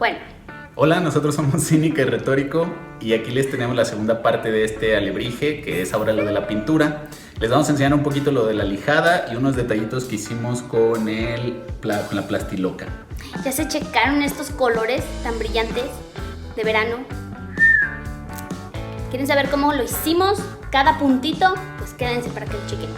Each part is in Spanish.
Bueno, Hola, nosotros somos Cínica y Retórico y aquí les tenemos la segunda parte de este alebrije, que es ahora lo de la pintura. Les vamos a enseñar un poquito lo de la lijada y unos detallitos que hicimos con la plastiloca. ya se checaron estos colores tan brillantes de verano. ¿Quieren saber cómo lo hicimos? Cada puntito, pues quédense para que lo chequen.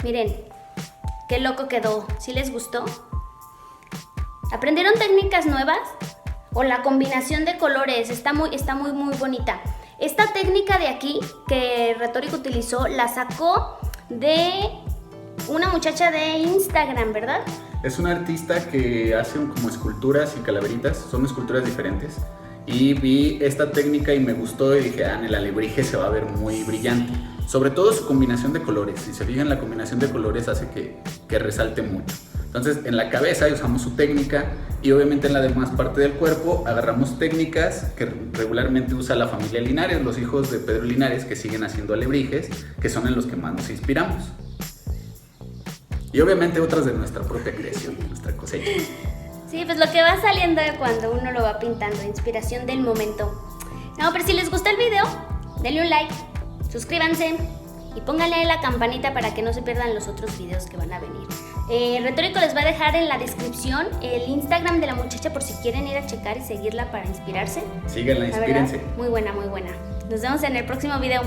Miren, qué loco quedó. ¿Sí les gustó? ¿Aprendieron técnicas nuevas? O la combinación de colores, está muy bonita. Esta técnica de aquí que Retórico utilizó, la sacó de una muchacha de Instagram, ¿verdad? Es una artista que hace como esculturas y calaveritas, son esculturas diferentes. Y vi esta técnica y me gustó y dije, en el alebrije se va a ver muy brillante. Sobre todo su combinación de colores. Si se fijan, la combinación de colores hace que resalte mucho. Entonces, en la cabeza usamos su técnica y obviamente en la demás parte del cuerpo agarramos técnicas que regularmente usa la familia Linares, los hijos de Pedro Linares, que siguen haciendo alebrijes, que son en los que más nos inspiramos. Y obviamente otras de nuestra propia creación, de nuestra cosecha. Sí, pues lo que va saliendo cuando uno lo va pintando, inspiración del momento. No, pero si les gusta el video, denle un like, suscríbanse y pónganle la campanita para que no se pierdan los otros videos que van a venir. Retórico les va a dejar en la descripción el Instagram de la muchacha por si quieren ir a checar y seguirla para inspirarse. Síganla, inspírense. Muy buena, muy buena. Nos vemos en el próximo video.